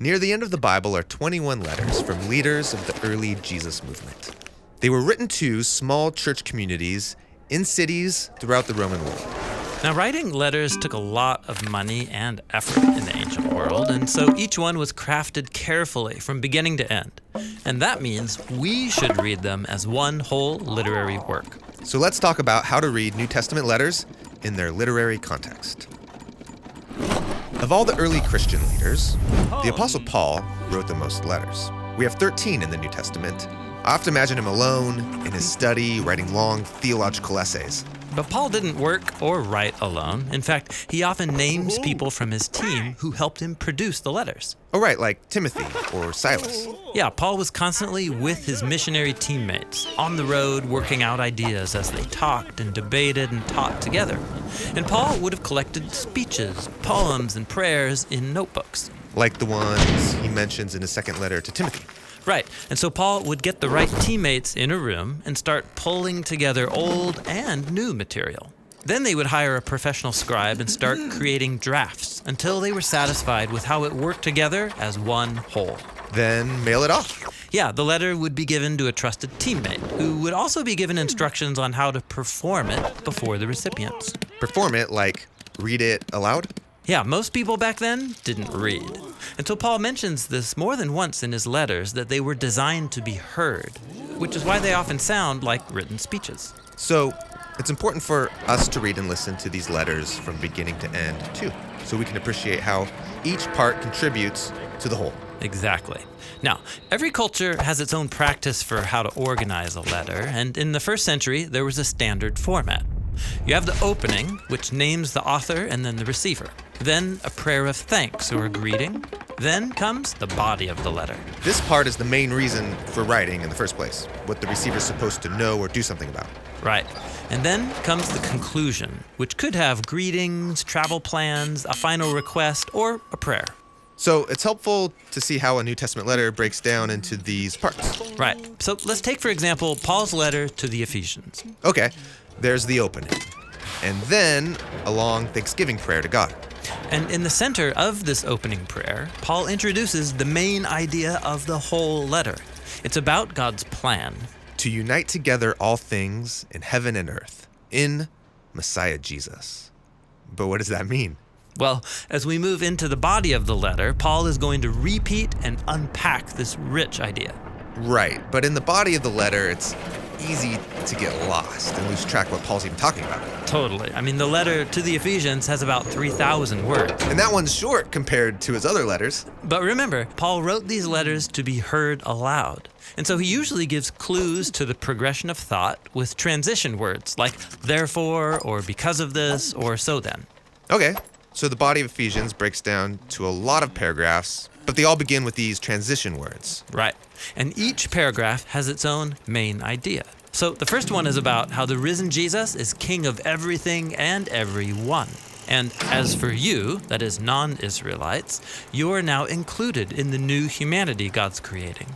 Near the end of the Bible are 21 letters from leaders of the early Jesus movement. They were written to small church communities in cities throughout the Roman world. Now, writing letters took a lot of money and effort in the ancient world, and so each one was crafted carefully from beginning to end. And that means we should read them as one whole literary work. So let's talk about how to read New Testament letters in their literary context. Of all the early Christian leaders, the Apostle Paul wrote the most letters. We have 13 in the New Testament. I often imagine him alone in his study, writing long theological essays. But Paul didn't work or write alone. In fact, he often names people from his team who helped him produce the letters. Oh, right, like Timothy or Silas. Yeah, Paul was constantly with his missionary teammates, on the road working out ideas as they talked and debated and taught together. And Paul would have collected speeches, poems, and prayers in notebooks. Like the ones he mentions in his second letter to Timothy. Right, and so Paul would get the right teammates in a room and start pulling together old and new material. Then they would hire a professional scribe and start creating drafts until they were satisfied with how it worked together as one whole. Then mail it off. Yeah, the letter would be given to a trusted teammate who would also be given instructions on how to perform it before the recipients. Perform it like read it aloud? Yeah, most people back then didn't read. Until Paul mentions this more than once in his letters, that they were designed to be heard, which is why they often sound like written speeches. So it's important for us to read and listen to these letters from beginning to end, too, so we can appreciate how each part contributes to the whole. Exactly. Now, every culture has its own practice for how to organize a letter, and in the first century, there was a standard format. You have the opening, which names the author and then the receiver. Then a prayer of thanks or a greeting. Then comes the body of the letter. This part is the main reason for writing in the first place, what the receiver's supposed to know or do something about. Right. And then comes the conclusion, which could have greetings, travel plans, a final request, or a prayer. So it's helpful to see how a New Testament letter breaks down into these parts. Right. So let's take, for example, Paul's letter to the Ephesians. Okay, there's the opening. And then a long thanksgiving prayer to God. And in the center of this opening prayer, Paul introduces the main idea of the whole letter. It's about God's plan. To unite together all things in heaven and earth, in Messiah Jesus. But what does that mean? Well, as we move into the body of the letter, Paul is going to repeat and unpack this rich idea. Right, but in the body of the letter, it's easy to get lost and lose track of what Paul's even talking about. Totally. I mean, the letter to the Ephesians has about 3,000 words. And that one's short compared to his other letters. But remember, Paul wrote these letters to be heard aloud. And so he usually gives clues to the progression of thought with transition words like therefore, or because of this, or so then. Okay, so the body of Ephesians breaks down to a lot of paragraphs, but they all begin with these transition words. Right. And each paragraph has its own main idea. So the first one is about how the risen Jesus is king of everything and everyone. And as for you, that is non-Israelites, you are now included in the new humanity God's creating.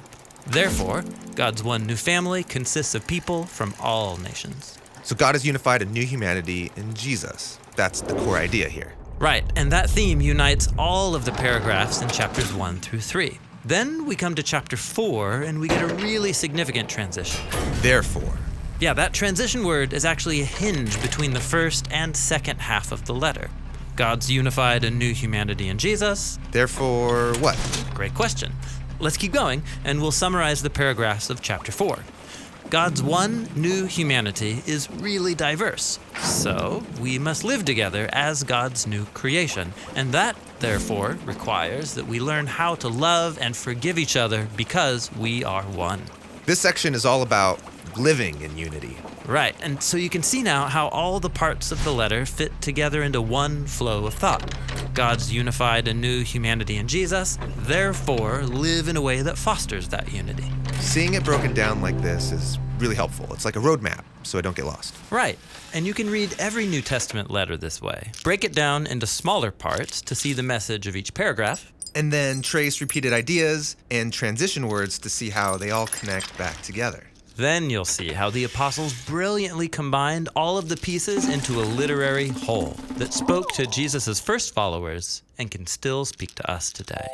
Therefore, God's one new family consists of people from all nations. So God has unified a new humanity in Jesus. That's the core idea here. Right, and that theme unites all of the paragraphs in chapters 1 through 3. Then we come to chapter 4, and we get a really significant transition. Therefore. Yeah, that transition word is actually a hinge between the first and second half of the letter. God's unified a new humanity in Jesus. Therefore what? Great question. Let's keep going, and we'll summarize the paragraphs of chapter 4. God's one new humanity is really diverse, so we must live together as God's new creation, and that, therefore, requires that we learn how to love and forgive each other because we are one. This section is all about living in unity. Right, and so you can see now how all the parts of the letter fit together into one flow of thought. God's unified a new humanity in Jesus, therefore live in a way that fosters that unity. Seeing it broken down like this is really helpful. It's like a roadmap, so I don't get lost. Right, and you can read every New Testament letter this way. Break it down into smaller parts to see the message of each paragraph. And then trace repeated ideas and transition words to see how they all connect back together. Then you'll see how the apostles brilliantly combined all of the pieces into a literary whole that spoke to Jesus' first followers and can still speak to us today.